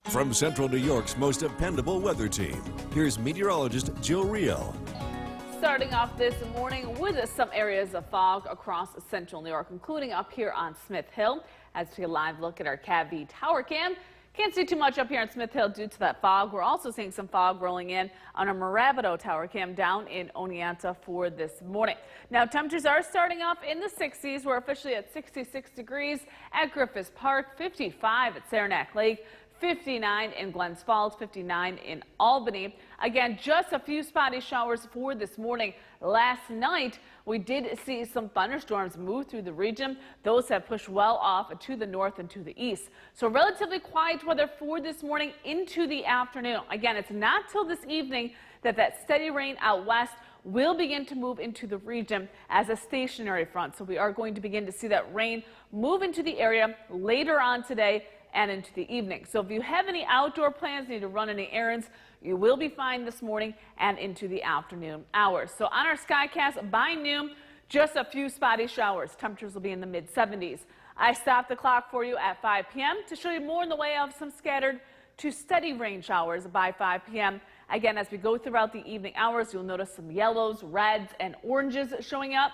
From Central New York's most dependable weather team, here's meteorologist Jill Rio. Starting off this morning with some areas of fog across central New York, including up here on Smith Hill. As we take a live look at our CAV tower cam, can't see too much up here on Smith Hill due to that fog. We're also seeing some fog rolling in on our Mirabito tower cam down in Oneonta for this morning. Now temperatures are starting off in the 60s. We're officially at 66 degrees at Griffith Park, 55 at Saranac Lake, 59 in Glens Falls, 59 in Albany. Again, just a few spotty showers for this morning. Last night, we did see some thunderstorms move through the region. Those have pushed well off to the north and to the east. So relatively quiet weather for this morning into the afternoon. Again, it's not till this evening that steady rain out west will begin to move into the region as a stationary front. So we are going to begin to see that rain move into the area later on today and into the evening. So if you have any outdoor plans, need to run any errands, you will be fine this morning and into the afternoon hours. So on our Skycast by noon, just a few spotty showers. Temperatures will be in the mid 70s. I stopped the clock for you at 5 p.m. to show you more in the way of some scattered to steady rain showers by 5 p.m. Again, as we go throughout the evening hours, you'll notice some yellows, reds, and oranges showing up,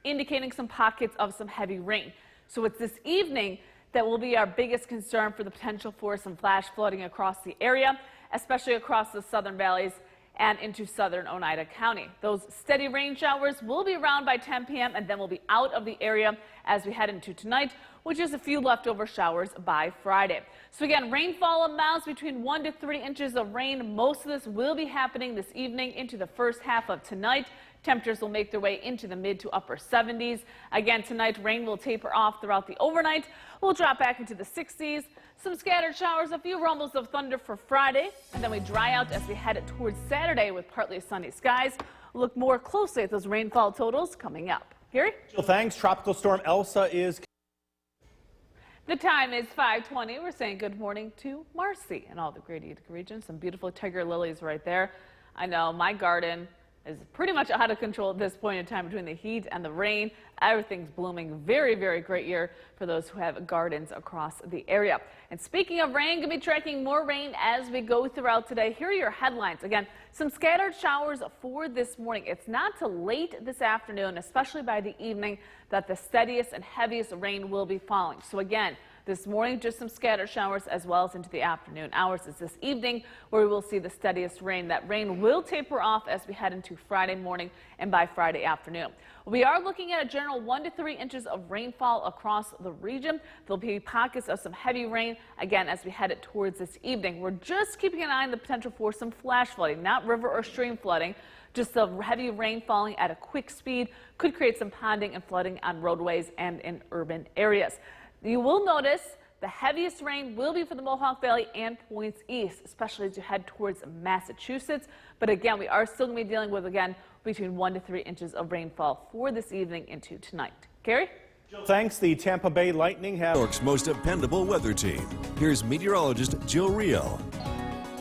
indicating some pockets of some heavy rain. So it's this evening that will be our biggest concern for the potential for some flash flooding across the area, especially across the southern valleys and into southern Oneida County. Those steady rain showers will be around by 10 p.m. and then will be out of the area as we head into tonight, with just a few leftover showers by Friday. So again, rainfall amounts between 1 to 3 inches of rain. Most of this will be happening this evening into the first half of tonight. Temperatures will make their way into the mid to upper 70s. Again, tonight rain will taper off throughout the overnight. We'll drop back into the 60s. Some scattered showers, a few rumbles of thunder for Friday, and then we dry out as we head towards Saturday with partly sunny skies. We'll look more closely at those rainfall totals coming up. Gary? Jill, thanks. Tropical storm Elsa is... The time is 5:20. We're saying good morning to Marcy and all the Great Utica region. Some beautiful tiger lilies right there. I know my garden is pretty much out of control at this point in time between the heat and the rain. Everything's blooming. Very, very great year for those who have gardens across the area. And speaking of rain, going to be tracking more rain as we go throughout today. Here are your headlines. Again, some scattered showers for this morning. It's not till late this afternoon, especially by the evening, that the steadiest and heaviest rain will be falling. So again, this morning, just some scattered showers as well as into the afternoon hours. It's this evening where we will see the steadiest rain. That rain will taper off as we head into Friday morning and by Friday afternoon. We are looking at a general 1 to 3 inches of rainfall across the region. There'll be pockets of some heavy rain again as we head towards this evening. We're just keeping an eye on the potential for some flash flooding, not river or stream flooding. Just the heavy rain falling at a quick speed could create some ponding and flooding on roadways and in urban areas. You will notice the heaviest rain will be for the Mohawk Valley and points east, especially as you head towards Massachusetts. But again, we are still going to be dealing with, again, between 1 to 3 inches of rainfall for this evening into tonight. Gary? Thanks. The Tampa Bay Lightning have... New York's most dependable weather team. Here's meteorologist Jill Rio.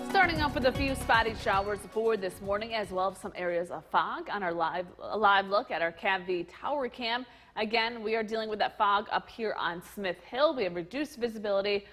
Starting off with a few spotty showers for this morning, as well as some areas of fog on our live look at our CAV tower cam. Again, we are dealing with that fog up here on Smith Hill. We have reduced visibility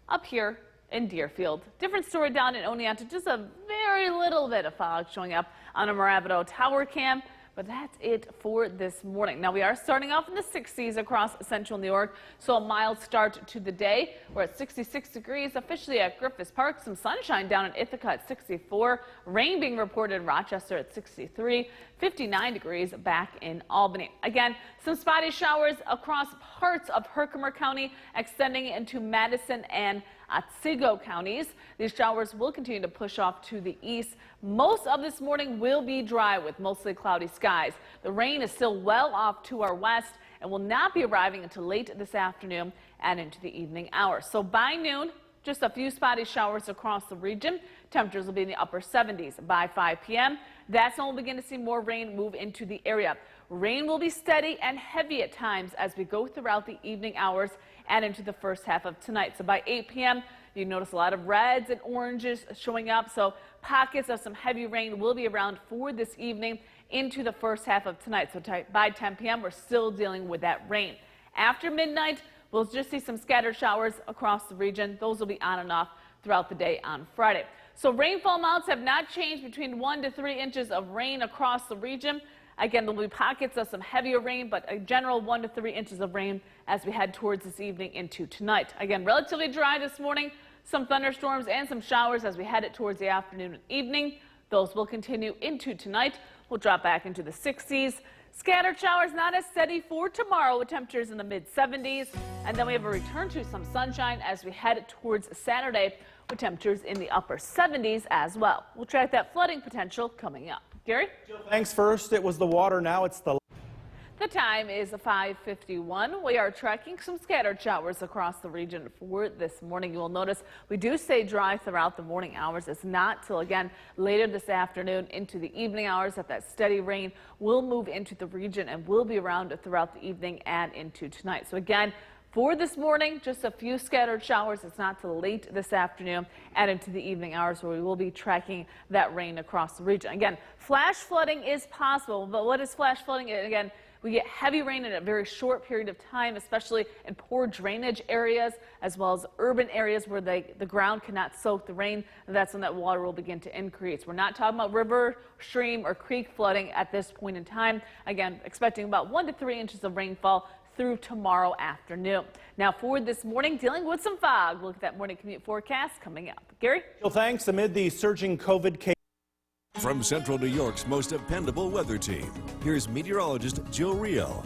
up here in Deerfield. Different story down in Oneonta, just a very little bit of fog showing up on a Mirabito tower cam. But that's it for this morning. Now we are starting off in the 60s across central New York, so a mild start to the day. We're at 66 degrees officially at Griffith Park. Some sunshine down in Ithaca at 64. Rain being reported in Rochester at 63. 59 degrees back in Albany. Again, some spotty showers across parts of Herkimer County, extending into Madison and Otsego counties. These showers will continue to push off to the east. Most of this morning will be dry with mostly cloudy skies. The rain is still well off to our west and will not be arriving until late this afternoon and into the evening hours. So by noon, just a few spotty showers across the region. Temperatures will be in the upper 70s by 5 p.m. That's when we'll begin to see more rain move into the area. Rain will be steady and heavy at times as we go throughout the evening hours and into the first half of tonight. So by 8 p.m., you notice a lot of reds and oranges showing up. So pockets of some heavy rain will be around for this evening into the first half of tonight. So by 10 p.m., we're still dealing with that rain. After midnight, we'll just see some scattered showers across the region. Those will be on and off throughout the day on Friday. So rainfall amounts have not changed between 1 to 3 inches of rain across the region. Again, there will be pockets of some heavier rain, but a general 1 to 3 inches of rain as we head towards this evening into tonight. Again, relatively dry this morning, some thunderstorms and some showers as we head it towards the afternoon and evening. Those will continue into tonight. We'll drop back into the 60s. Scattered showers not as steady for tomorrow with temperatures in the mid-70s. And then we have a return to some sunshine as we head towards Saturday with temperatures in the upper 70s as well. We'll track that flooding potential coming up. Gary? Thanks. First, it was the water. Now it's the... The time is 5:51. We are tracking some scattered showers across the region for this morning. You will notice we do stay dry throughout the morning hours. It's not till again later this afternoon into the evening hours that steady rain will move into the region and will be around throughout the evening and into tonight. So again, for this morning, just a few scattered showers. It's not till late this afternoon and into the evening hours where we will be tracking that rain across the region. Again, flash flooding is possible, but what is flash flooding? Again, we get heavy rain in a very short period of time, especially in poor drainage areas, as well as urban areas where the ground cannot soak the rain. And that's when that water will begin to increase. We're not talking about river, stream, or creek flooding at this point in time. Again, expecting about 1 to 3 inches of rainfall through tomorrow afternoon. Now for this morning, dealing with some fog. Look at that morning commute forecast coming up. Gary? Well, thanks. Amid the surging COVID case. From Central New York's most dependable weather team, here's meteorologist Jill Rio.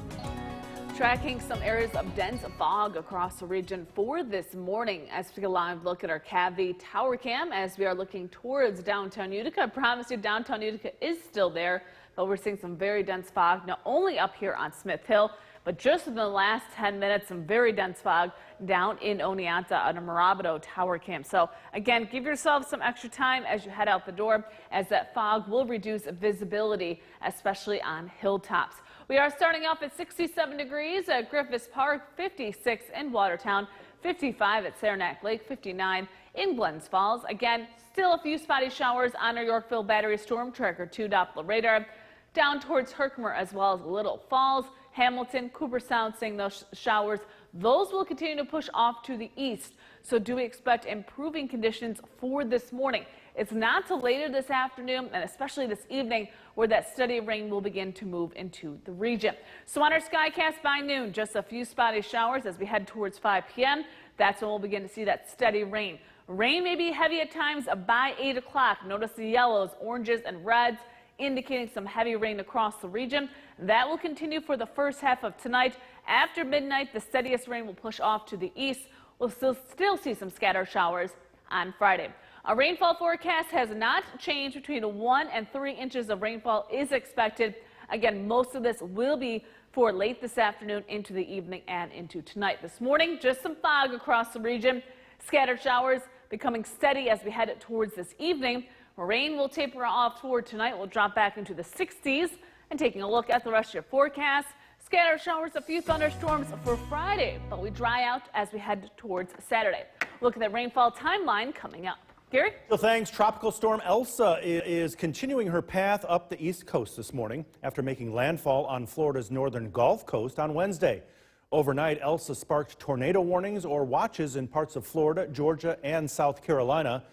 Tracking some areas of dense fog across the region for this morning as we take a live look at our CAVI tower cam as we are looking towards downtown Utica. I promise you downtown Utica is still there, but we're seeing some very dense fog not only up here on Smith Hill, but just in the last 10 minutes, some very dense fog down in Oneonta on a Mirabito tower cam. So again, give yourself some extra time as you head out the door as that fog will reduce visibility, especially on hilltops. We are starting off at 67 degrees at Griffiths Park, 56 in Watertown, 55 at Saranac Lake, 59 in Glens Falls. Again, still a few spotty showers on our Yorkville Battery Storm Tracker 2 Doppler radar. Down towards Herkimer as well as Little Falls, Hamilton, Cooper Sound seeing those showers. Those will continue to push off to the east. So do we expect improving conditions for this morning? It's not till later this afternoon and especially this evening where that steady rain will begin to move into the region. So on our Skycast by noon, just a few spotty showers as we head towards 5 p.m. That's when we'll begin to see that steady rain. Rain may be heavy at times by 8 o'clock. Notice the yellows, oranges, and reds indicating some heavy rain across the region. That will continue for the first half of tonight. After midnight, the steadiest rain will push off to the east. We'll still see some scattered showers on Friday. Our rainfall forecast has not changed. Between 1 and 3 inches of rainfall is expected. Again, most of this will be for late this afternoon into the evening and into tonight. This morning, just some fog across the region. Scattered showers becoming steady as we head towards this evening. Rain will taper off toward tonight. We'll drop back into the 60s. And taking a look at the rest of your forecast, scattered showers, a few thunderstorms for Friday, but we dry out as we head towards Saturday. Look at the rainfall timeline coming up. Gary? Well, thanks. Tropical storm Elsa is continuing her path up the east coast this morning after making landfall on Florida's northern Gulf Coast on Wednesday. Overnight, Elsa sparked tornado warnings or watches in parts of Florida, Georgia, and South Carolina.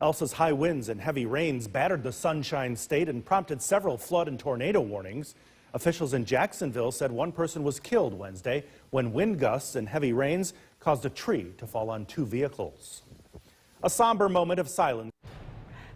Elsa's high winds and heavy rains battered the Sunshine State and prompted several flood and tornado warnings. Officials in Jacksonville said one person was killed Wednesday when wind gusts and heavy rains caused a tree to fall on 2 vehicles. A somber moment of silence.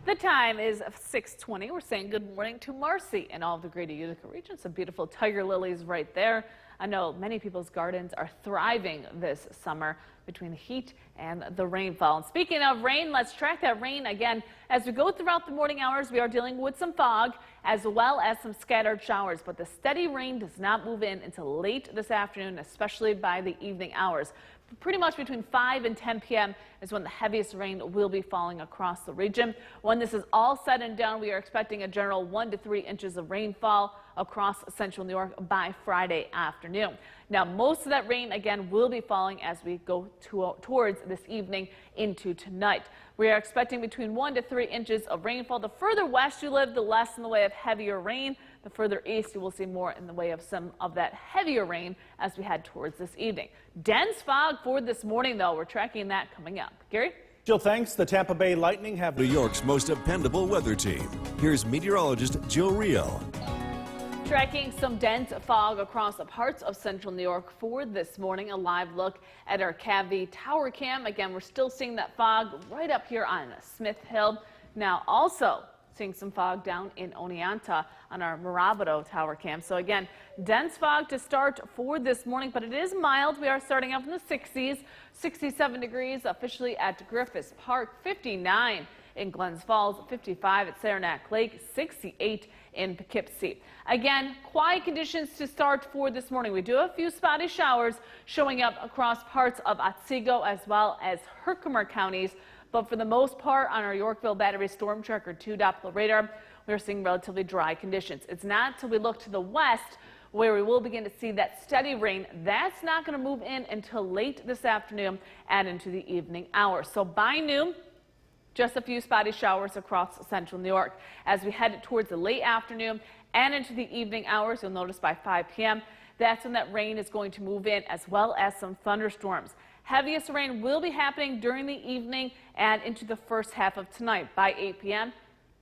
The time is 6:20. We're saying good morning to Marcy in all of the greater Utica region. Some beautiful tiger lilies right there. I know many people's gardens are thriving this summer between the heat and the rainfall. And speaking of rain, let's track that rain again. As we go throughout the morning hours, we are dealing with some fog as well as some scattered showers. But the steady rain does not move in until late this afternoon, especially by the evening hours. Pretty much between 5 and 10 p.m. is when the heaviest rain will be falling across the region. When this is all said and done, we are expecting a general 1 to 3 inches of rainfall across central New York by Friday afternoon. Now, most of that rain, again, will be falling as we go towards this evening into tonight. We are expecting between 1 to 3 inches of rainfall. The further west you live, the less in the way of heavier rain. The further east, you will see more in the way of some of that heavier rain as we head towards this evening. Dense fog for this morning, though. We're tracking that coming up. Gary? Jill, thanks. The Tampa Bay Lightning have New York's most dependable weather team. Here's meteorologist Joe Rio. Tracking some dense fog across parts of central New York for this morning. A live look at our Cavie Tower Cam. Again, we're still seeing that fog right up here on Smith Hill. Now also seeing some fog down in Oneonta on our Mirabito Tower Cam. So again, dense fog to start for this morning, but it is mild. We are starting out in the 60s, 67 degrees officially at Griffith Park, 59 in Glens Falls, 55 at Saranac Lake, 68 in Poughkeepsie. Again, quiet conditions to start for this morning. We do have a few spotty showers showing up across parts of Otsego as well as Herkimer counties. But for the most part, on our Yorkville Battery Storm Tracker 2 Doppler radar, we're seeing relatively dry conditions. It's not until we look to the west where we will begin to see that steady rain. That's not going to move in until late this afternoon and into the evening hours. So by noon, just a few spotty showers across central New York. As we head towards the late afternoon and into the evening hours, you'll notice by 5 p.m., that's when that rain is going to move in, as well as some thunderstorms. Heaviest rain will be happening during the evening and into the first half of tonight by 8 p.m.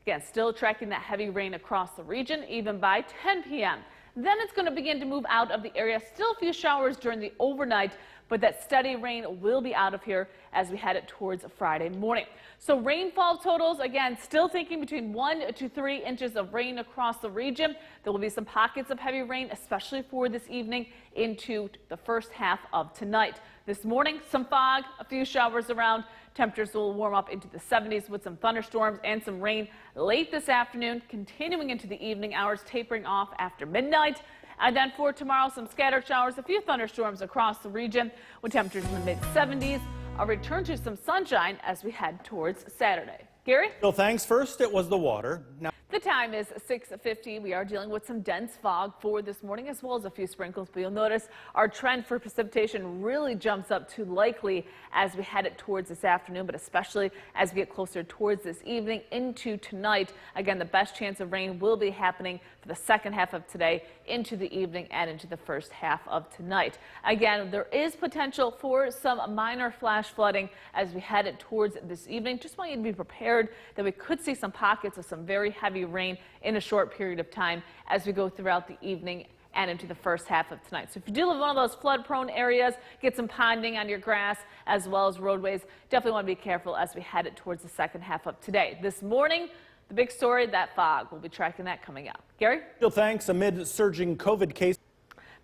Again, still tracking that heavy rain across the region, even by 10 p.m. Then it's going to begin to move out of the area. Still a few showers during the overnight, but that steady rain will be out of here as we head towards Friday morning. So rainfall totals, again, still thinking between 1 to 3 inches of rain across the region. There will be some pockets of heavy rain, especially for this evening into the first half of tonight. This morning, some fog, a few showers around. Temperatures will warm up into the 70s with some thunderstorms and some rain late this afternoon, continuing into the evening hours, tapering off after midnight. And then for tomorrow, some scattered showers, a few thunderstorms across the region with temperatures in the mid-70s. A return to some sunshine as we head towards Saturday. Gary? Jill, thanks. First, it was the water. Now the time is 6:50. We are dealing with some dense fog for this morning, as well as a few sprinkles. But you'll notice our trend for precipitation really jumps up to likely as we head towards this afternoon, but especially as we get closer towards this evening into tonight. Again, the best chance of rain will be happening for the second half of today into the evening and into the first half of tonight. Again, there is potential for some minor flash flooding as we head towards this evening. Just want you to be prepared that we could see some pockets of some very heavy rain in a short period of time as we go throughout the evening and into the first half of tonight. So if you do live in one of those flood-prone areas, get some ponding on your grass as well as roadways. Definitely want to be careful as we head towards the second half of today. This morning, the big story, that fog. We'll be tracking that coming up. Gary? Jill, thanks. Amid surging COVID cases.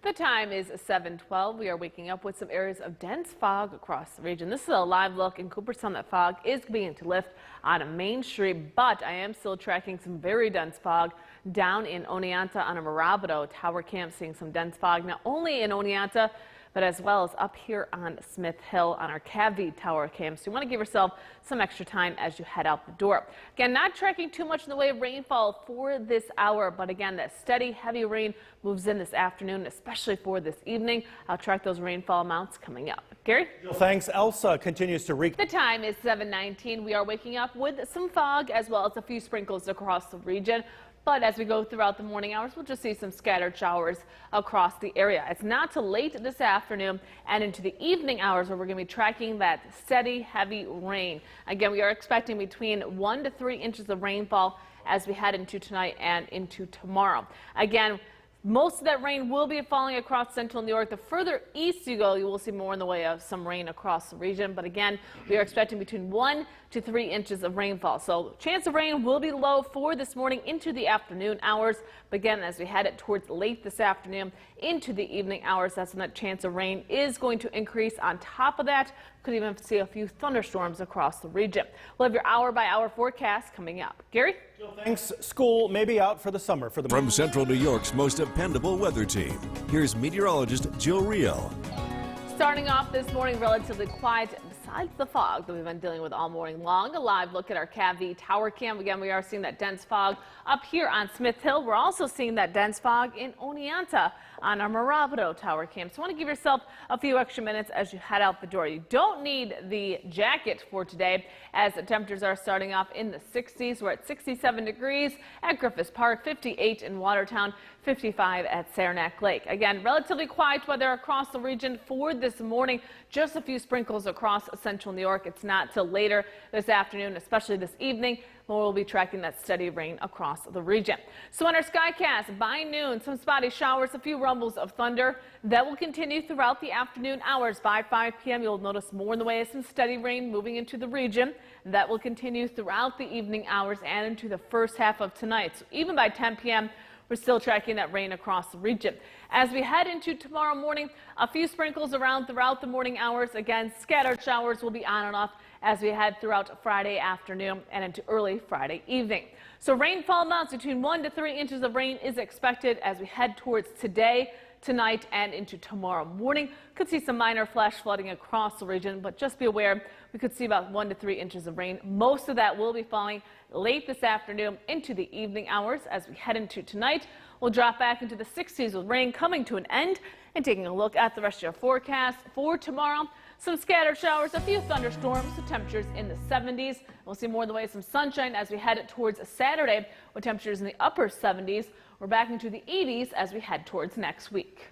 The time is 7:12. We are waking up with some areas of dense fog across the region. This is a live look in Cooperstown. That fog is beginning to lift on a Main Street, but I am still tracking some very dense fog down in Oneonta on a Mirabito Tower Cam, seeing some dense fog not only in Oneonta, but as well as up here on Smith Hill on our Cavie Tower Cam. So you want to give yourself some extra time as you head out the door. Again, not tracking too much in the way of rainfall for this hour, but again, that steady heavy rain moves in this afternoon, especially for this evening. I'll track those rainfall amounts coming up. Gary? Jill, thanks. Elsa continues to wreak. The time is 7:19. We are waking up with some fog as well as a few sprinkles across the region. But as we go throughout the morning hours, we'll just see some scattered showers across the area. It's not till late this afternoon and into the evening hours where we're going to be tracking that steady, heavy rain. Again, we are expecting between 1 to 3 inches of rainfall as we head into tonight and into tomorrow. Again, most of that rain will be falling across central New York. The further east you go, you will see more in the way of some rain across the region. But again, we are expecting between 1 to 3 inches of rainfall. So chance of rain will be low for this morning into the afternoon hours. But again, as we head towards late this afternoon into the evening hours, that's when that chance of rain is going to increase. On top of that, could even see a few thunderstorms across the region. We'll have your hour-by-hour forecast coming up. Gary? Thanks. School may be out for the summer. From Central New York's most dependable weather team, here's meteorologist Joe Rio. Starting off this morning, relatively quiet besides the fog that we've been dealing with all morning long. A live look at our Cavie Tower Cam. Again, we are seeing that dense fog up here on Smith Hill. We're also seeing that dense fog in Oneonta on our Mirabito Tower Cam. So I want to give yourself a few extra minutes as you head out the door. You don't need the jacket for today as the temperatures are starting off in the 60s. We're at 67 degrees at Griffith Park, 58 in Watertown, 55 at Saranac Lake. Again, relatively quiet weather across the region for this morning. Just a few sprinkles across central New York. It's not till later this afternoon, especially this evening, when we'll be tracking that steady rain across the region. So on our Skycast, by noon, some spotty showers, a few rumbles of thunder. That will continue throughout the afternoon hours. By 5 p.m., you'll notice more in the way of some steady rain moving into the region. That will continue throughout the evening hours and into the first half of tonight. So even by 10 p.m., we're still tracking that rain across the region. As we head into tomorrow morning, a few sprinkles around throughout the morning hours. Again, scattered showers will be on and off as we head throughout Friday afternoon and into early Friday evening. So rainfall amounts between 1 to 3 inches of rain is expected as we head towards today, tonight, and into tomorrow morning. Could see some minor flash flooding across the region, but just be aware we could see about 1 to 3 inches of rain. Most of that will be falling late this afternoon into the evening hours. As we head into tonight, we'll drop back into the 60s with rain coming to an end. And taking a look at the rest of your forecast for tomorrow, some scattered showers, a few thunderstorms, the temperatures in the 70s. We'll see more in the way of some sunshine as we head towards Saturday with temperatures in the upper 70s. We're back into the 80s as we head towards next week.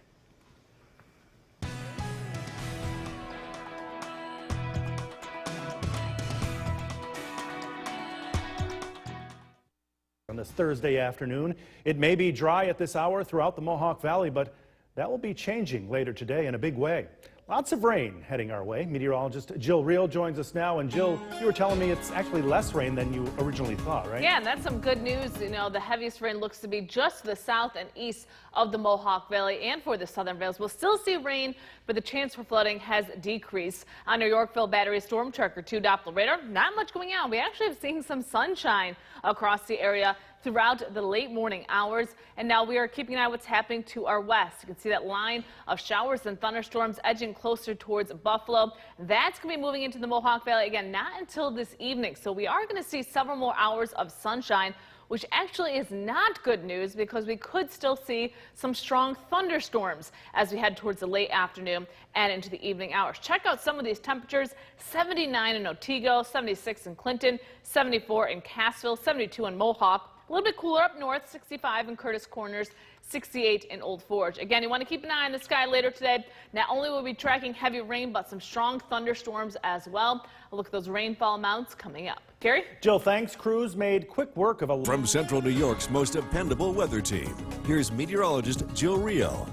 On this Thursday afternoon, it may be dry at this hour throughout the Mohawk Valley, but that will be changing later today in a big way. Lots of rain heading our way. Meteorologist Jill Reel joins us now. And Jill, you were telling me it's actually less rain than you originally thought, right? Yeah, and that's some good news. You know, the heaviest rain looks to be just to the south and east of the Mohawk Valley and for the southern vales. We'll still see rain, but the chance for flooding has decreased. On our Yorkville Battery Storm Tracker 2 Doppler radar, not much going on. We actually have seen some sunshine across the area throughout the late morning hours, and now we are keeping an eye on what's happening to our west. You can see that line of showers and thunderstorms edging closer towards Buffalo. That's going to be moving into the Mohawk Valley again, not until this evening. So we are going to see several more hours of sunshine, which actually is not good news because we could still see some strong thunderstorms as we head towards the late afternoon and into the evening hours. Check out some of these temperatures: 79 in Otsego, 76 in Clinton, 74 in Cassville, 72 in Mohawk. A little bit cooler up north, 65 in Curtis Corners, 68 in Old Forge. Again, you want to keep an eye on the sky later today. Not only will we be tracking heavy rain, but some strong thunderstorms as well. A look at those rainfall amounts coming up. Gary? Jill, thanks. Crews made quick work of a... From Central New York's most dependable weather team, here's meteorologist Jill Reel.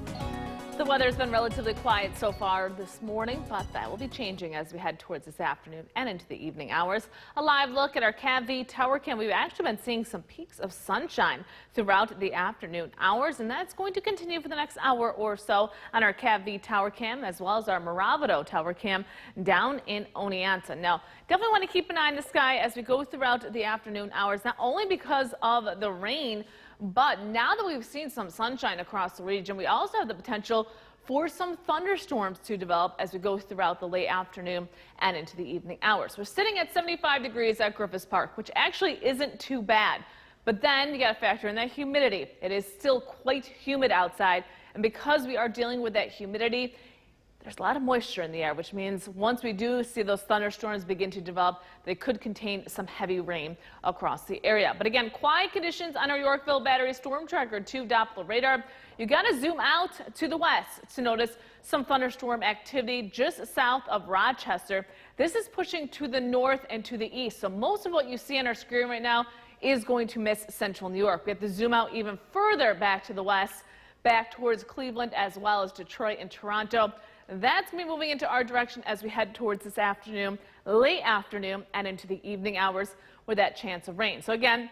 The weather's been relatively quiet so far this morning, but that will be changing as we head towards this afternoon and into the evening hours. A live look at our CAV tower cam. We've actually been seeing some peaks of sunshine throughout the afternoon hours, and that's going to continue for the next hour or so on our CAV tower cam, as well as our Moravido tower cam down in Oneonta. Now, definitely want to keep an eye on the sky as we go throughout the afternoon hours, not only because of the rain, but now that we've seen some sunshine across the region, we also have the potential for some thunderstorms to develop as we go throughout the late afternoon and into the evening hours. We're sitting at 75 degrees at Griffith Park, which actually isn't too bad. But then you got to factor in that humidity. It is still quite humid outside, and because we are dealing with that humidity, there's a lot of moisture in the air, which means once we do see those thunderstorms begin to develop, they could contain some heavy rain across the area. But again, quiet conditions on our Yorkville Battery Storm Tracker 2 Doppler radar. You got to zoom out to the west to notice some thunderstorm activity just south of Rochester. This is pushing to the north and to the east. So most of what you see on our screen right now is going to miss central New York. We have to zoom out even further back to the west, back towards Cleveland as well as Detroit and Toronto. That's me moving into our direction as we head towards this afternoon, late afternoon, and into the evening hours with that chance of rain. So again,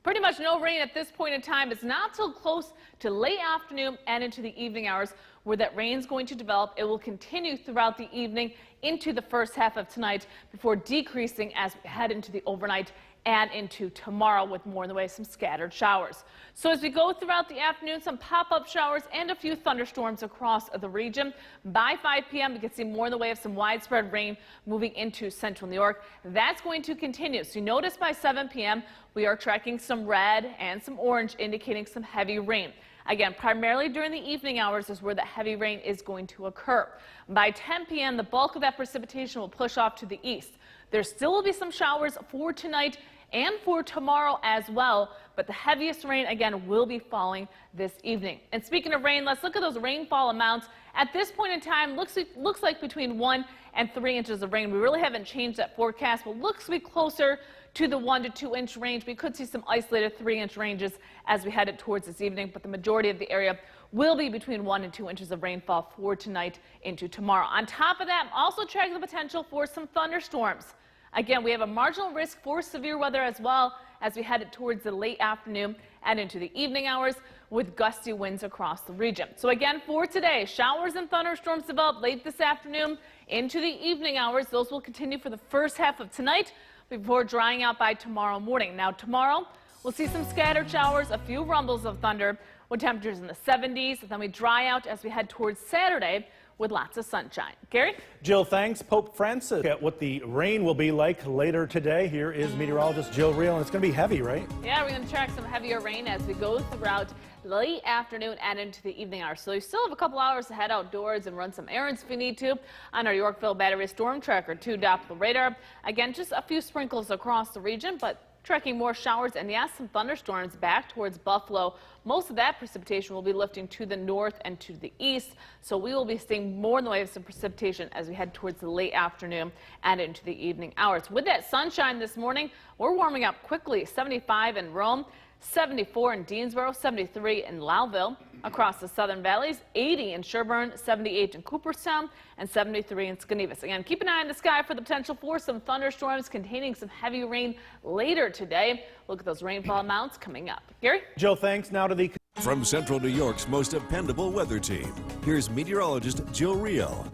pretty much no rain at this point in time. It's not till close to late afternoon and into the evening hours where that rain is going to develop. It will continue throughout the evening into the first half of tonight before decreasing as we head into the overnight and into tomorrow with more in the way of some scattered showers. So as we go throughout the afternoon, some pop-up showers and a few thunderstorms across the region. By 5 p.m., we can see more in the way of some widespread rain moving into central New York. That's going to continue. So you notice by 7 p.m., we are tracking some red and some orange indicating some heavy rain. Again, primarily during the evening hours is where the heavy rain is going to occur. By 10 p.m., the bulk of that precipitation will push off to the east. There still will be some showers for tonight and for tomorrow as well, but the heaviest rain again will be falling this evening. And speaking of rain, let's look at those rainfall amounts At this point in time, looks like between 1 and 3 inches of rain. We really haven't changed that forecast, but looks to be closer to the 1 to 2 inch range. We could see some isolated 3-inch ranges as we head towards this evening, but the majority of the area will be between 1 and 2 inches of rainfall for tonight into tomorrow. On top of that, I'm also checking the potential for some thunderstorms. Again, we have a marginal risk for severe weather as well as we head towards the late afternoon and into the evening hours with gusty winds across the region. So again, for today, showers and thunderstorms develop late this afternoon into the evening hours. Those will continue for the first half of tonight before drying out by tomorrow morning. Now tomorrow, we'll see some scattered showers, a few rumbles of thunder with temperatures in the 70s. Then we dry out as we head towards Saturday with lots of sunshine. Gary? Jill, thanks. Pope Francis at what the rain will be like later today. Here is meteorologist Jill Reel, and it's going to be heavy, right? Yeah, we're going to track some heavier rain as we go throughout late afternoon and into the evening hours. So you still have a couple hours to head outdoors and run some errands if you need to on our Yorkville Battery Storm Tracker 2 Doppler radar. Again, just a few sprinkles across the region, but tracking more showers and yes, some thunderstorms back towards Buffalo. Most of that precipitation will be lifting to the north and to the east, so we will be seeing more in the way of some precipitation as we head towards the late afternoon and into the evening hours. With that sunshine this morning, we're warming up quickly. 75 in Rome, 74 in Deansboro, 73 in Lowville. Across the southern valleys, 80 in Sherburne, 78 in Cooperstown, and 73 in Schenevus. Again, keep an eye on the sky for the potential for some thunderstorms containing some heavy rain later today. Look at those rainfall amounts coming up. Gary? Jill, thanks. Now to the... From Central New York's most dependable weather team, here's meteorologist Jill Reel.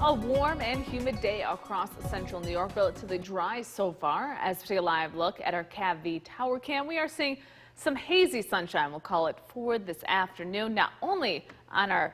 A warm and humid day across central New York, relatively dry so far. As we take a live look at our CAV tower cam, we are seeing some hazy sunshine, we'll call it, for this afternoon. Not only on our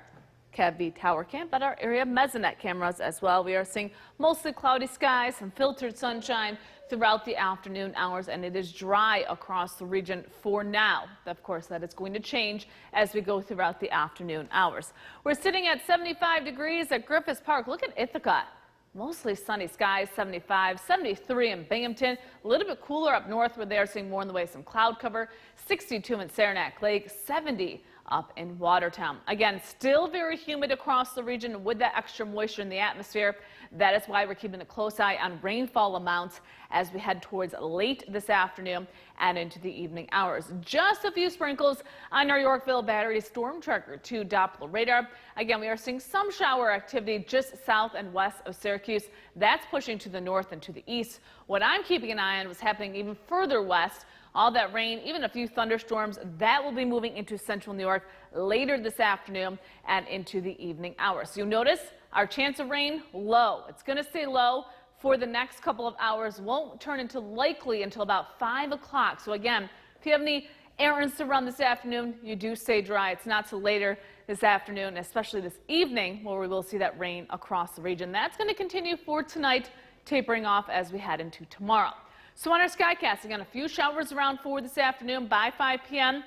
CAV tower cam, but our area mesonet cameras as well. We are seeing mostly cloudy skies, some filtered sunshine throughout the afternoon hours, and it is dry across the region for now. Of course, that is going to change as we go throughout the afternoon hours. We're sitting at 75 degrees at Griffiths Park. Look at Ithaca. Mostly sunny skies, 75, 73 in Binghamton. A little bit cooler up north where they are seeing more in the way of some cloud cover. 62 in Saranac Lake, 70 up in Watertown. Again, still very humid across the region with that extra moisture in the atmosphere. That is why we're keeping a close eye on rainfall amounts as we head towards late this afternoon and into the evening hours. Just a few sprinkles on our Yorkville Battery Storm Tracker 2 Doppler radar. Again, we are seeing some shower activity just south and west of Syracuse. That's pushing to the north and to the east. What I'm keeping an eye on was happening even further west. All that rain, even a few thunderstorms, that will be moving into central New York later this afternoon and into the evening hours. So you'll notice our chance of rain, low. It's going to stay low for the next couple of hours. Won't turn into likely until about 5 o'clock. So again, if you have any errands to run this afternoon, you do stay dry. It's not till later this afternoon, especially this evening, where we will see that rain across the region. That's going to continue for tonight, tapering off as we head into tomorrow. So on our skycast, again, a few showers around for this afternoon. By 5 p.m.,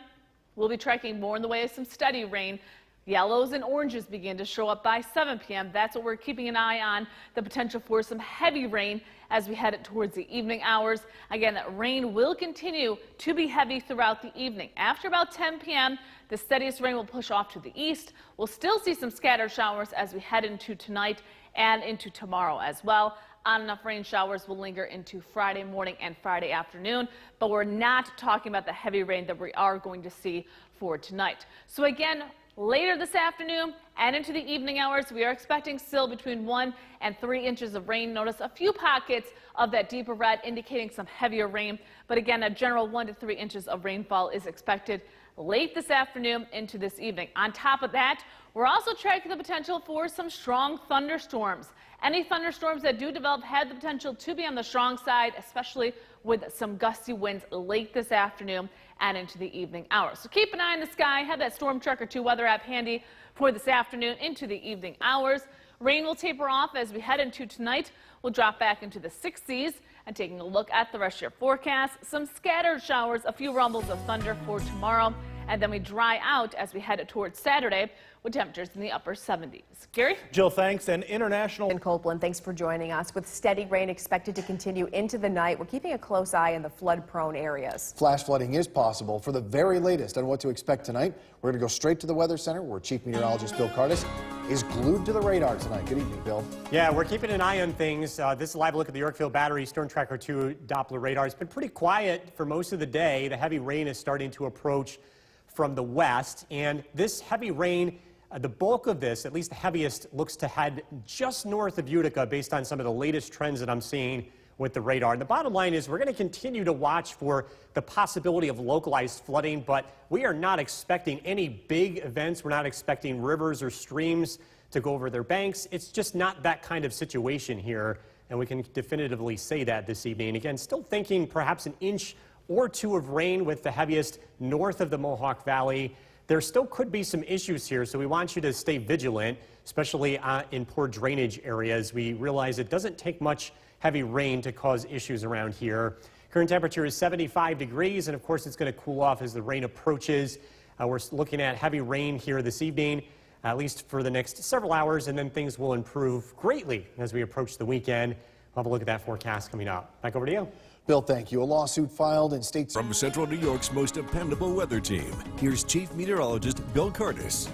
we'll be tracking more in the way of some steady rain. Yellows and oranges begin to show up by 7 p.m. That's what we're keeping an eye on, the potential for some heavy rain as we head towards the evening hours. Again, that rain will continue to be heavy throughout the evening. After about 10 p.m., the steadiest rain will push off to the east. We'll still see some scattered showers as we head into tonight and into tomorrow as well. On and off rain showers will linger into Friday morning and Friday afternoon, but we're not talking about the heavy rain that we are going to see for tonight. So again, later this afternoon and into the evening hours, we are expecting still between 1 and 3 inches of rain. Notice a few pockets of that deeper red indicating some heavier rain, but again, a general 1 to 3 inches of rainfall is expected late this afternoon into this evening. On top of that, we're also tracking the potential for some strong thunderstorms. Any thunderstorms that do develop have the potential to be on the strong side, especially with some gusty winds late this afternoon and into the evening hours. So keep an eye on the sky. Have that Storm Tracker 2 weather app handy for this afternoon into the evening hours. Rain will taper off as we head into tonight. We'll drop back into the 60s. And taking a look at the rest of your forecast, some scattered showers, a few rumbles of thunder for tomorrow. and then we dry out as we head towards Saturday with temperatures in the upper 70s. Gary? Jill, thanks. And international. And Copeland, thanks for joining us. With steady rain expected to continue into the night, we're keeping a close eye in the flood-prone areas. Flash flooding is possible. For the very latest on what to expect tonight, we're going to go straight to the Weather Center, where Chief Meteorologist Bill Cardis is glued to the radar tonight. Good evening, Bill. Yeah, we're keeping an eye on things. This is a live look at the Yorkville Battery Storm Tracker 2 Doppler radar. It's been pretty quiet for most of the day. The heavy rain is starting to approach from the west, and this heavy rain, the bulk of this, at least the heaviest, looks to head just north of Utica based on some of the latest trends that I'm seeing with the radar. And the bottom line is we're going to continue to watch for the possibility of localized flooding, but we are not expecting any big events. We're not expecting rivers or streams to go over their banks. It's just not that kind of situation here, and we can definitively say that this evening. Again, still thinking perhaps an inch or two of rain with the heaviest north of the Mohawk Valley. There still could be some issues here, so we want you to stay vigilant, especially in poor drainage areas. We realize it doesn't take much heavy rain to cause issues around here. Current temperature is 75 degrees, and of course it's going to cool off as the rain approaches. We're looking at heavy rain here this evening, at least for the next several hours, and then things will improve greatly as we approach the weekend. We'll have a look at that forecast coming up. Back over to you. Bill, thank you. A lawsuit filed in states From Central New York's most dependable weather team, here's Chief Meteorologist Bill Cardis.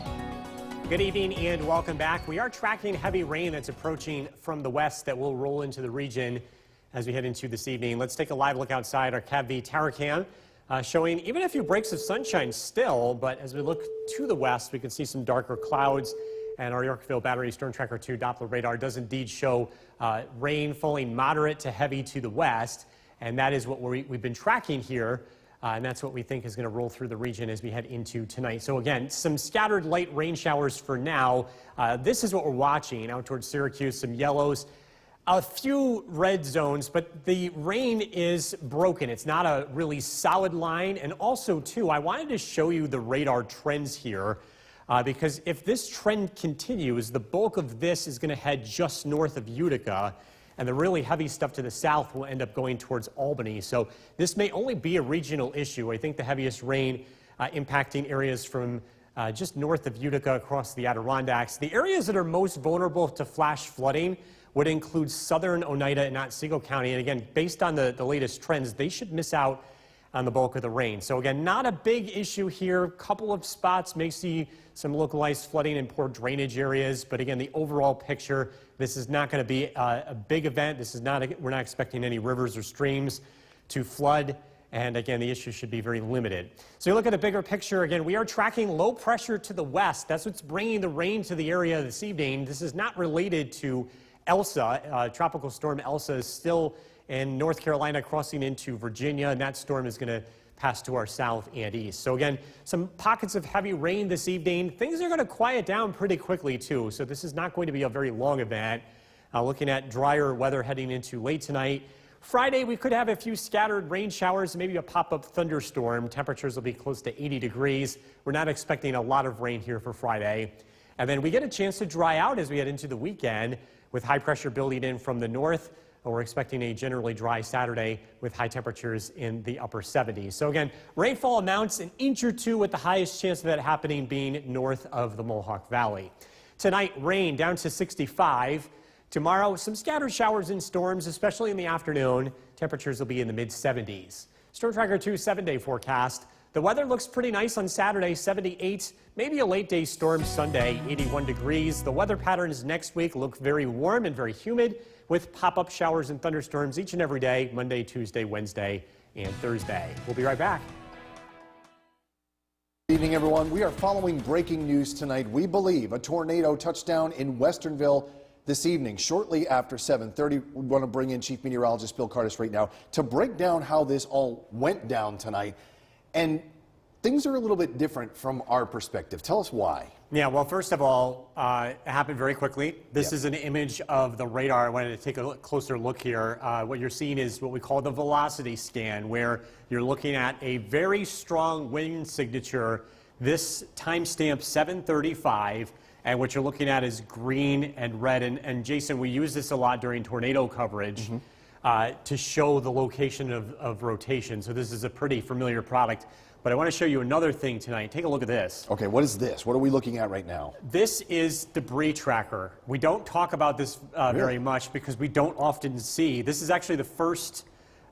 Good evening and welcome back. We are tracking heavy rain that's approaching from the west that will roll into the region as we head into this evening. Let's take a live look outside our CAV tower cam, showing even a few breaks of sunshine still, but as we look to the west, we can see some darker clouds, and our Yorkville Battery Storm Tracker 2 Doppler radar does indeed show rain falling moderate to heavy to the west. And that is what we've been tracking here, and that's what we think is going to roll through the region as we head into tonight. So again, some scattered light rain showers for now. This is what we're watching out towards Syracuse, some yellows, a few red zones, but the rain is broken. It's not a really solid line. And also, too, I wanted to show you the radar trends here, because if this trend continues, the bulk of this is going to head just north of Utica. And the really heavy stuff to the south will end up going towards Albany. So this may only be a regional issue. I think the heaviest rain impacting areas from just north of Utica across the Adirondacks. The areas that are most vulnerable to flash flooding would include southern Oneida and Otsego County. And again, based on the latest trends, they should miss out on the bulk of the rain. So again, not a big issue here. A couple of spots may see some localized flooding in poor drainage areas, but again, the overall picture, this is not going to be a big event. This is not we're not expecting any rivers or streams to flood, and again, the issue should be very limited. So you look at the bigger picture, again, we are tracking low pressure to the west. That's what's bringing the rain to the area this evening. This is not related to Elsa. Tropical storm Elsa is still in North Carolina crossing into Virginia, and that storm is going to pass to our south and east. So again, some pockets of heavy rain this evening. Things are going to quiet down pretty quickly too, so this is not going to be a very long event. Looking at drier weather heading into late tonight. Friday, we could have a few scattered rain showers, maybe a pop-up thunderstorm. Temperatures will be close to 80 degrees. We're not expecting a lot of rain here for Friday. And then we get a chance to dry out as we head into the weekend with high pressure building in from the north. We're expecting a generally dry Saturday with high temperatures in the upper 70s. So again, rainfall amounts an inch or two, with the highest chance of that happening being north of the Mohawk Valley. Tonight, rain down to 65. Tomorrow, some scattered showers and storms, especially in the afternoon. Temperatures will be in the mid-70s. Storm Tracker 2 7-day forecast. The weather looks pretty nice on Saturday, 78. Maybe a late-day storm Sunday, 81 degrees. The weather patterns next week look very warm and very humid, with pop-up showers and thunderstorms each and every day, Monday, Tuesday, Wednesday, and Thursday. We'll be right back. Good evening, everyone. We are following breaking news tonight. We believe a tornado touched down in Westernville this evening, shortly after 7:30. We want to bring in Chief Meteorologist Bill Cardis right now to break down how this all went down tonight. And things are a little bit different from our perspective. Tell us why. Yeah, well, first of all, it happened very quickly. This is an image of the radar. I wanted to take a closer look here. What you're seeing is what we call the velocity scan, where you're looking at a very strong wind signature. This timestamp 7:35, and what you're looking at is green and red. And Jason, we use this a lot during tornado coverage to show the location of rotation. So this is a pretty familiar product. But I want to show you another thing tonight. Take a look at this. Okay, what is this? What are we looking at right now? This is debris tracker. We don't talk about this very much because we don't often see. This is actually the first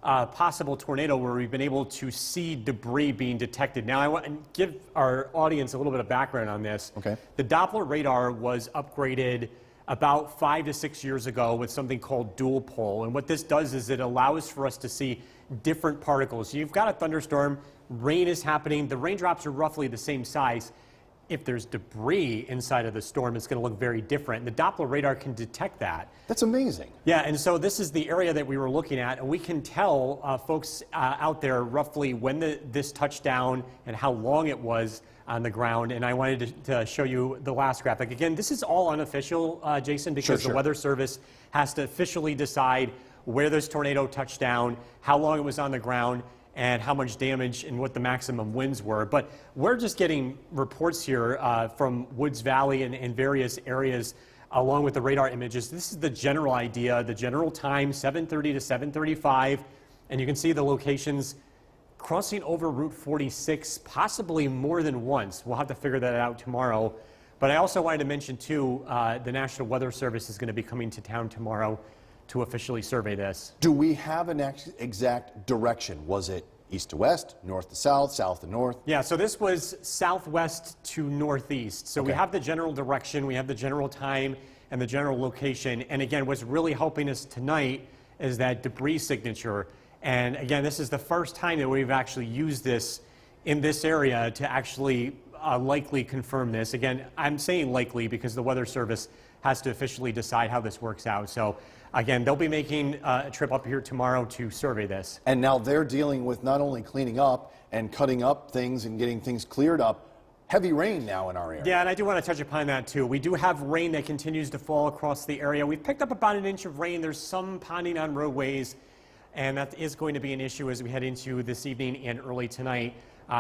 possible tornado where we've been able to see debris being detected. Now, I want to give our audience a little bit of background on this. Okay. The Doppler radar was upgraded about 5 to 6 years ago with something called dual pol. And what this does is it allows for us to see different particles. So you've got a thunderstorm, rain is happening, the raindrops are roughly the same size. If there's debris inside of the storm, it's going to look very different. The Doppler radar can detect that. That's amazing. Yeah, and so this is the area that we were looking at, and we can tell folks out there roughly when this touched down and how long it was on the ground. And I wanted to show you the last graphic. Again, this is all unofficial, Jason, because the Weather Service has to officially decide where this tornado touched down, how long it was on the ground, and how much damage and what the maximum winds were. But we're just getting reports here from Woods Valley and various areas along with the radar images. This is the general idea, the general time, 7:30 to 7:35, and you can see the locations crossing over Route 46 possibly more than once. We'll have to figure that out tomorrow. But I also wanted to mention, too, the National Weather Service is going to be coming to town tomorrow to officially survey this. Do we have an exact direction? Was it east to west, north to south, south to north? Yeah, so this was southwest to northeast. So we have the general direction, we have the general time, and the general location. And again, what's really helping us tonight is that debris signature. And again, this is the first time that we've actually used this in this area to actually likely confirm this. Again, I'm saying likely because the Weather Service has to officially decide how this works out. So again, they'll be making a trip up here tomorrow to survey this. And now they're dealing with not only cleaning up and cutting up things and getting things cleared up, heavy rain now in our area. Yeah, and I do want to touch upon that too. We do have rain that continues to fall across the area. We've picked up about 1 inch of rain. There's some ponding on roadways, and that is going to be an issue as we head into this evening and early tonight.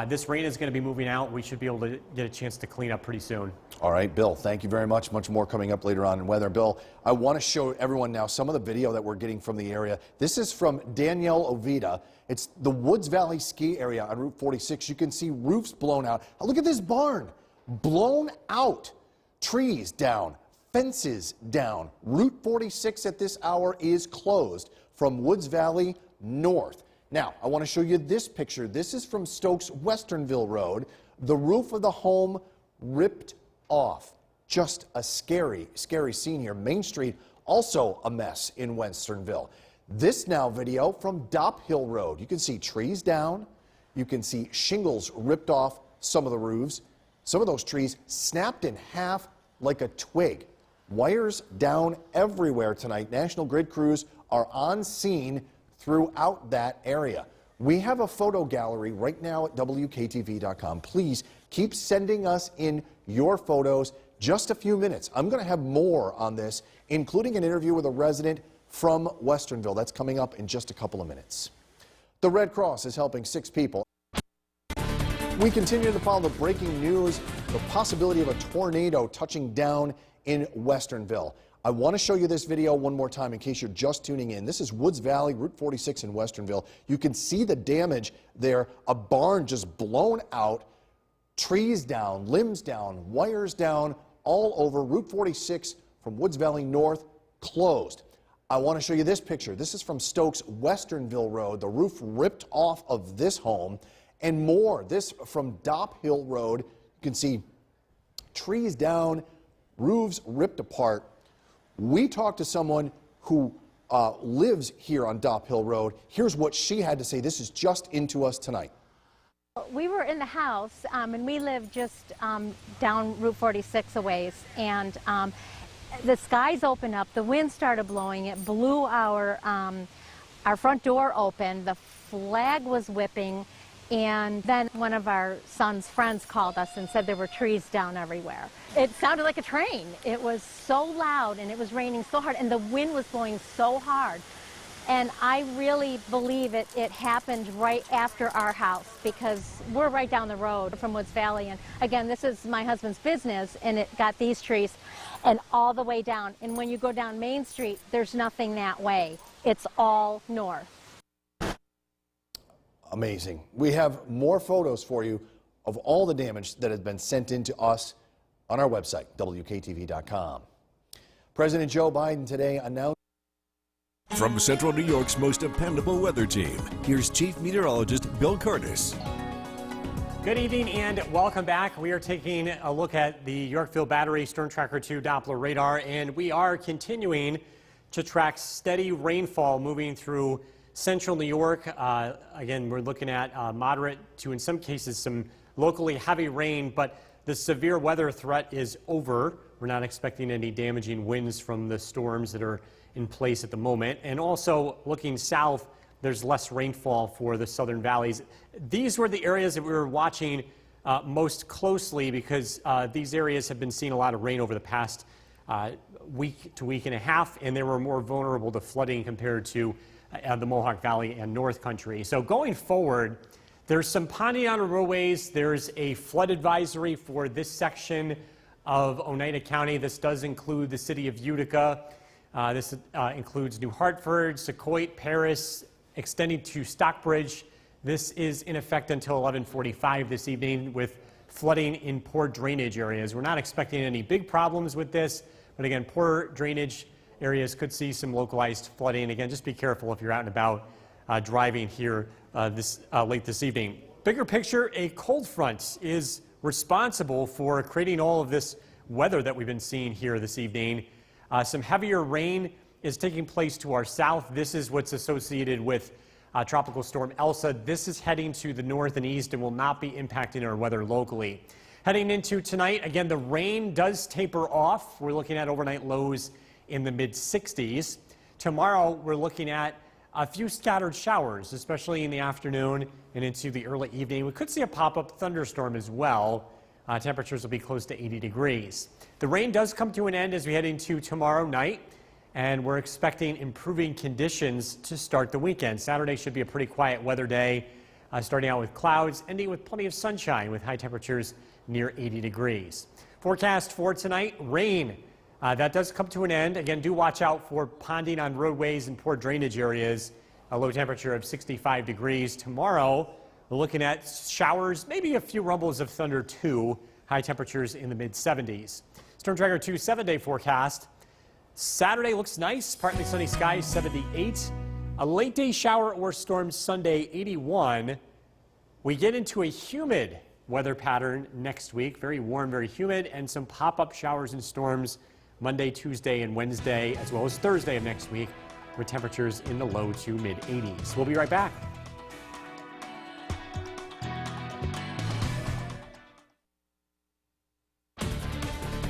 This rain is going to be moving out. We should be able to get a chance to clean up pretty soon. All right, Bill, thank you very much. Much more coming up later on in weather. Bill, I want to show everyone now some of the video that we're getting from the area. This is from Danielle Ovida. It's the Woods Valley ski area on Route 46. You can see roofs blown out. Look at this barn, blown out. Trees down, fences down. Route 46 at this hour is closed from Woods Valley north. Now, I want to show you this picture. This is from Stokes Westernville Road. The roof of the home ripped off. Just a scary, scary scene here. Main Street, also a mess in Westernville. This now video from Dopp Hill Road. You can see trees down. You can see shingles ripped off some of the roofs. Some of those trees snapped in half like a twig. Wires down everywhere tonight. National Grid crews are on scene throughout that area. We have a photo gallery right now at WKTV.com. Please keep sending us in your photos. Just a few minutes. I'm going to have more on this, including an interview with a resident from Westernville. That's coming up in just a couple of minutes. The Red Cross is helping 6 people. We continue to follow the breaking news, the possibility of a tornado touching down in Westernville. I want to show you this video one more time in case you're just tuning in. This is Woods Valley, Route 46 in Westernville. You can see the damage there. A barn just blown out, trees down, limbs down, wires down, all over Route 46 from Woods Valley north, closed. I want to show you this picture. This is from Stokes Westernville Road. The roof ripped off of this home and more. This from Dopp Hill Road. You can see trees down, roofs ripped apart. We talked to someone who lives here on Dopp Hill Road. Here's what she had to say. This is just into us tonight. We were in the house, and we live just down Route 46 a ways, and the skies opened up, the wind started blowing, it blew our front door open, the flag was whipping, and then one of our son's friends called us and said there were trees down everywhere. It sounded like a train. It was so loud, and it was raining so hard, and the wind was blowing so hard. And I really believe it happened right after our house, because we're right down the road from Woods Valley. And again, this is my husband's business, and it got these trees and all the way down. And when you go down Main Street, there's nothing that way. It's all north. Amazing. We have more photos for you of all the damage that has been sent in to us on our website, WKTV.com. President Joe Biden today announced. From Central New York's most dependable weather team, here's Chief Meteorologist Bill Curtis. Good evening and welcome back. We are taking a look at the Yorkville Battery Storm Tracker 2 Doppler radar, and we are continuing to track steady rainfall moving through central New York. Again, we're looking at moderate to, in some cases, some locally heavy rain, but the severe weather threat is over. We're not expecting any damaging winds from the storms that are in place at the moment. And also looking south, there's less rainfall for the southern valleys. These were the areas that we were watching most closely because these areas have been seeing a lot of rain over the past week to week and a half, and they were more vulnerable to flooding compared to the Mohawk Valley and North Country. So going forward, there's some ponding on roadways. There's a flood advisory for this section of Oneida County. This does include the city of Utica. This includes New Hartford, Secoit, Paris, extending to Stockbridge. This is in effect until 11:45 this evening with flooding in poor drainage areas. We're not expecting any big problems with this, but again, poor drainage areas could see some localized flooding. Again, just be careful if you're out and about driving here late this evening. Bigger picture, a cold front is responsible for creating all of this weather that we've been seeing here this evening. Some heavier rain is taking place to our south. This is what's associated with Tropical Storm Elsa. This is heading to the north and east and will not be impacting our weather locally. Heading into tonight, again, the rain does taper off. We're looking at overnight lows in the mid-60s. Tomorrow, we're looking at a few scattered showers, especially in the afternoon and into the early evening. We could see a pop-up thunderstorm as well. Temperatures will be close to 80 degrees. The rain does come to an end as we head into tomorrow night, and we're expecting improving conditions to start the weekend. Saturday should be a pretty quiet weather day, starting out with clouds, ending with plenty of sunshine with high temperatures near 80 degrees. Forecast for tonight, rain. That does come to an end. Again, do watch out for ponding on roadways and poor drainage areas. A low temperature of 65 degrees. Tomorrow, we're looking at showers, maybe a few rumbles of thunder too. High temperatures in the mid-70s. Storm Tracker 2 7-day forecast. Saturday looks nice, partly sunny skies, 78. A late day shower or storm Sunday, 81. We get into a humid weather pattern next week. Very warm, very humid, and some pop-up showers and storms Monday, Tuesday, and Wednesday, as well as Thursday of next week, with temperatures in the low to mid-80s. We'll be right back.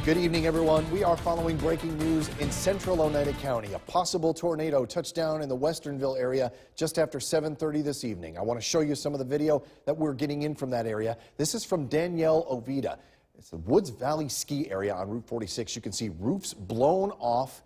Good evening, everyone. We are following breaking news in central Oneida County. A possible tornado touched down in the Westernville area just after 7:30 this evening. I want to show you some of the video that we're getting in from that area. This is from Danielle Ovida. It's the Woods Valley ski area on Route 46. You can see roofs blown off.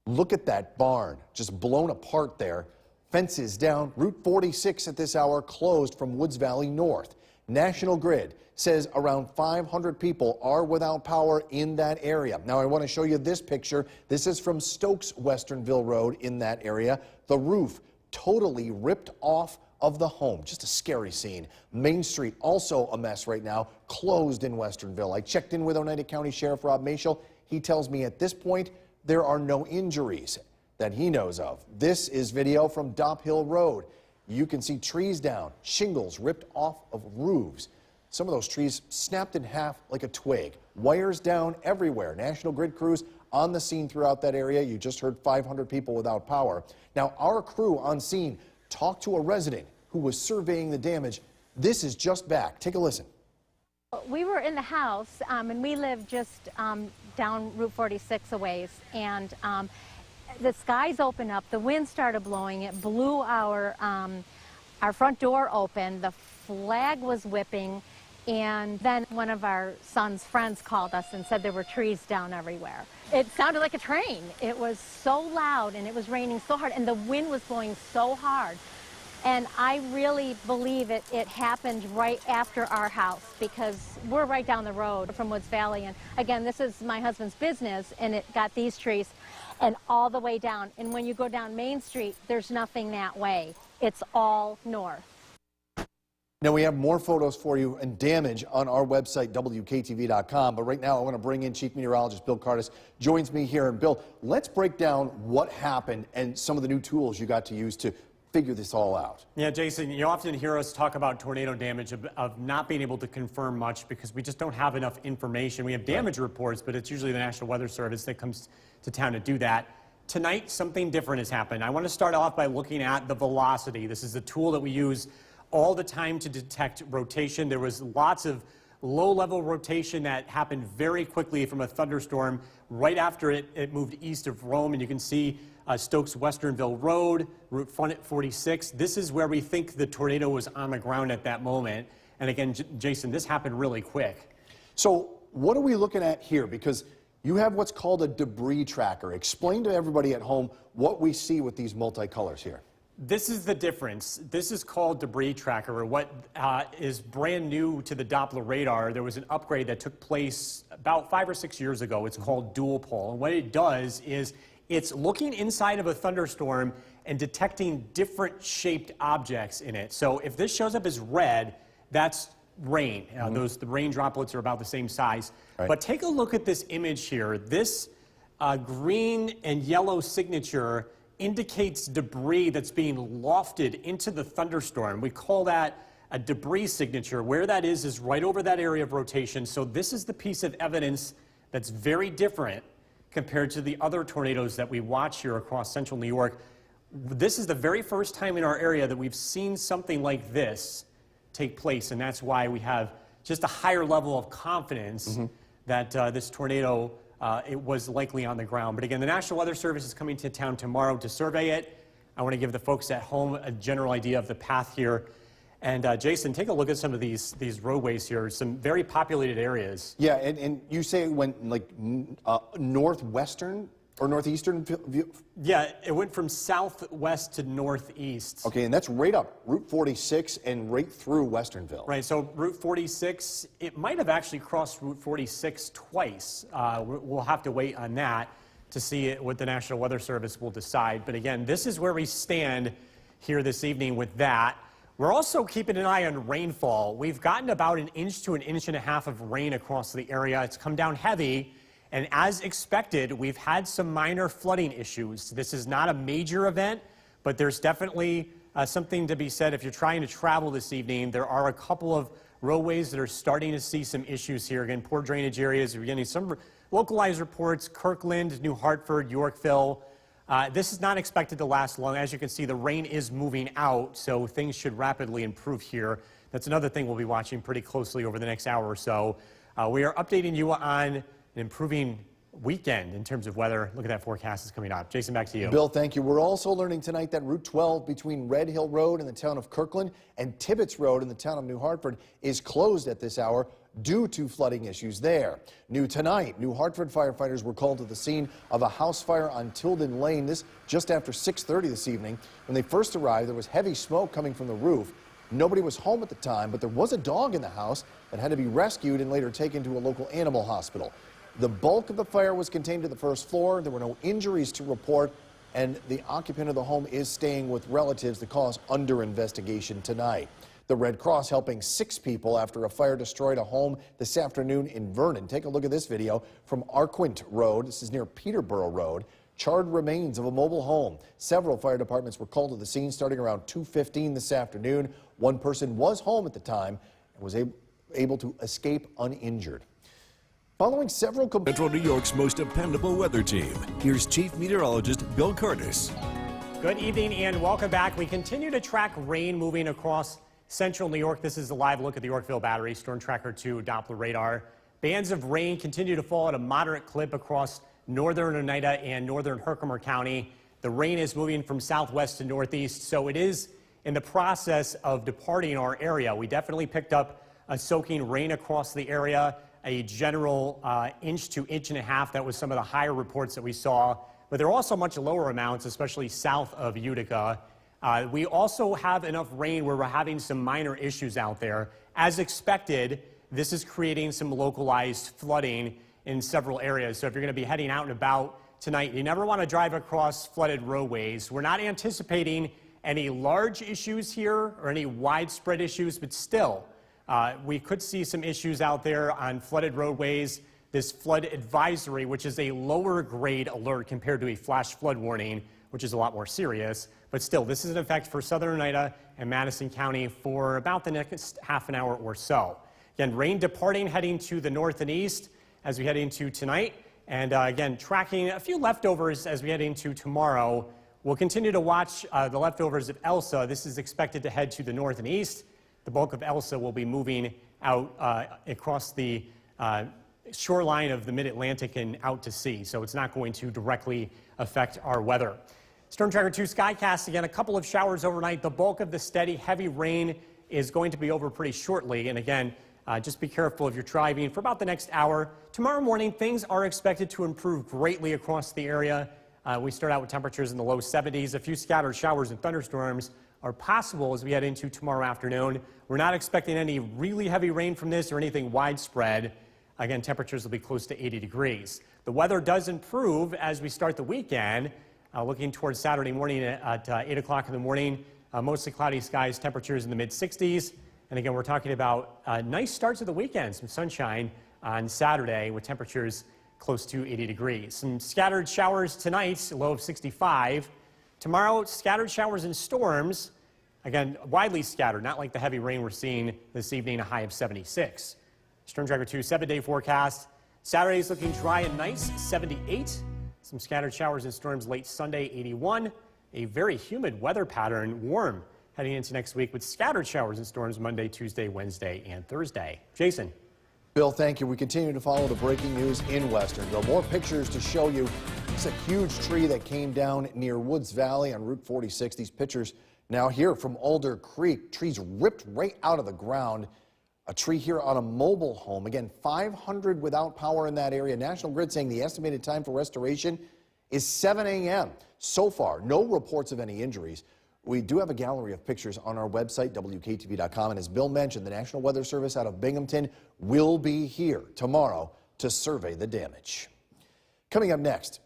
Look at that barn, just blown apart there. Fences down. Route 46 at this hour closed from Woods Valley north. National Grid says around 500 people are without power in that area. Now I want to show you this picture. This is from Stokes Westernville Road in that area. The roof totally ripped off of the home. Just a scary scene. Main Street also a mess right now, closed in Westernville. I checked in with Oneida County Sheriff Rob Mashel. He tells me at this point there are no injuries that he knows of. This is video from Dop Hill Road. You can see trees down, shingles ripped off of roofs. Some of those trees snapped in half like a twig. Wires down everywhere. National Grid crews on the scene throughout that area. You just heard 500 people without power. Now, our crew on scene talked to a resident who was surveying the damage. This is just back. Take a listen. We were in the house, and we live just down Route 46 a ways, and the skies opened up, the wind started blowing, it blew our front door open, the flag was whipping, and then one of our son's friends called us and said there were trees down everywhere. It sounded like a train. It was so loud, and it was raining so hard, and the wind was blowing so hard. And I really believe it happened right after our house, because we're right down the road from Woods Valley. And again, this is my husband's business, and it got these trees and all the way down. And when you go down Main Street, there's nothing that way. It's all north. Now, we have more photos for you and damage on our website, WKTV.com. But right now, I want to bring in Chief Meteorologist Bill Kardis. Joins me here. And Bill, let's break down what happened and some of the new tools you got to use to figure this all out. Yeah, Jason, you often hear us talk about tornado damage, of not being able to confirm much because we just don't have enough information. We have damage reports, but it's usually the National Weather Service that comes to town to do that. Tonight, something different has happened. I want to start off by looking at the velocity. This is a tool that we use all the time to detect rotation. There was lots of low-level rotation that happened very quickly from a thunderstorm right after it moved east of Rome, and you can see Stokes Westernville Road, Route 46. This is where we think the tornado was on the ground at that moment. And again, Jason, this happened really quick. So what are we looking at here? Because you have what's called a debris tracker. Explain to everybody at home what we see with these multicolors here. This is the difference. This is called debris tracker, or what is brand new to the Doppler radar. There was an upgrade that took place about 5 or 6 years ago. It's called dual pol. And what it does is it's looking inside of a thunderstorm and detecting different shaped objects in it. So if this shows up as red, that's rain. The rain droplets are about the same size. Right. But take a look at this image here. This green and yellow signature indicates debris that's being lofted into the thunderstorm. We call that a debris signature. Where that is right over that area of rotation. So this is the piece of evidence that's very different compared to the other tornadoes that we watch here across central New York. This is the very first time in our area that we've seen something like this take place, and that's why we have just a higher level of confidence that this tornado it was likely on the ground. But again, the National Weather Service is coming to town tomorrow to survey it. I want to give the folks at home a general idea of the path here. And Jason, take a look at some of these roadways here, some very populated areas. Yeah, and you say it went like northwestern or northeastern view? Yeah, it went from southwest to northeast. Okay, and that's right up Route 46 and right through Westernville. Right, so Route 46, it might have actually crossed Route 46 twice. We'll have to wait on that to see what the National Weather Service will decide. But again, this is where we stand here this evening with that. We're also keeping an eye on rainfall. We've gotten about 1 inch to 1.5 inches of rain across the area. It's come down heavy. And as expected, we've had some minor flooding issues. This is not a major event, but there's definitely something to be said if you're trying to travel this evening. There are a couple of roadways that are starting to see some issues here. Again, poor drainage areas. We're getting some localized reports, Kirkland, New Hartford, Yorkville. This is not expected to last long. As you can see, the rain is moving out, so things should rapidly improve here. That's another thing we'll be watching pretty closely over the next hour or so. We are updating you on an improving weekend in terms of weather. Look at that forecast is coming up. Jason, back to you. Bill, thank you. We're also learning tonight that Route 12 between Red Hill Road in the town of Kirkland and Tibbetts Road in the town of New Hartford is closed at this hour due to flooding issues there. New tonight, New Hartford firefighters were called to the scene of a house fire on Tilden Lane. This just after 6:30 this evening. When they first arrived, there was heavy smoke coming from the roof. Nobody was home at the time, but there was a dog in the house that had to be rescued and later taken to a local animal hospital. The bulk of the fire was contained to the first floor. There were no injuries to report, and the occupant of the home is staying with relatives. The cause under investigation tonight. The Red Cross helping 6 people after a fire destroyed a home this afternoon in Vernon. Take a look at this video from Arquint Road. This is near Peterborough Road. Charred remains of a mobile home. Several fire departments were called to the scene starting around 2:15 this afternoon. One person was home at the time and was able to escape uninjured. Following several Central New York's most dependable weather team, here's Chief Meteorologist Bill Kardis. Good evening and welcome back. We continue to track rain moving across central New York. This is a live look at the Yorkville Battery, Storm Tracker 2 Doppler radar. Bands of rain continue to fall at a moderate clip across northern Oneida and northern Herkimer County. The rain is moving from southwest to northeast, so it is in the process of departing our area. We definitely picked up a soaking rain across the area, a general 1 inch to 1.5 inches. That was some of the higher reports that we saw, but there are also much lower amounts, especially south of Utica. We also have enough rain where we're having some minor issues out there. As expected, this is creating some localized flooding in several areas. So if you're going to be heading out and about tonight, you never want to drive across flooded roadways. We're not anticipating any large issues here or any widespread issues, but still, we could see some issues out there on flooded roadways. This flood advisory, which is a lower grade alert compared to a flash flood warning, which is a lot more serious. But still, this is in effect for southern Oneida and Madison County for about the next half an hour or so. Again, rain departing, heading to the north and east as we head into tonight. And again, tracking a few leftovers as we head into tomorrow. We'll continue to watch the leftovers of Elsa. This is expected to head to the north and east. The bulk of Elsa will be moving out across the shoreline of the mid-Atlantic and out to sea, so it's not going to directly affect our weather. Storm Tracker 2 Skycast, again, a couple of showers overnight. The bulk of the steady, heavy rain is going to be over pretty shortly, and again, just be careful if you're driving for about the next hour. Tomorrow morning, things are expected to improve greatly across the area. We start out with temperatures in the low 70s. A few scattered showers and thunderstorms are possible as we head into tomorrow afternoon. We're not expecting any really heavy rain from this or anything widespread. Again, temperatures will be close to 80 degrees. The weather does improve as we start the weekend. Looking towards Saturday morning at 8 o'clock in the morning, mostly cloudy skies, temperatures in the mid-60s. And again, we're talking about nice starts of the weekend, some sunshine on Saturday with temperatures close to 80 degrees. Some scattered showers tonight, a low of 65. Tomorrow, scattered showers and storms. Again, widely scattered, not like the heavy rain we're seeing this evening, a high of 76. Storm Tracker 2 7-day forecast. Saturday's looking dry and nice, 78. Some scattered showers and storms late Sunday, 81. A very humid weather pattern, warm heading into next week with scattered showers and storms Monday, Tuesday, Wednesday, and Thursday. Jason. Bill, thank you. We continue to follow the breaking news in Westernville. More pictures to show you. It's a huge tree that came down near Woods Valley on Route 46. These pictures now here from Alder Creek. Trees ripped right out of the ground. A tree here on a mobile home. Again, 500 without power in that area. National Grid saying the estimated time for restoration is 7 a.m. So far, no reports of any injuries. We do have a gallery of pictures on our website, WKTV.com. And as Bill mentioned, the National Weather Service out of Binghamton will be here tomorrow to survey the damage. Coming up next,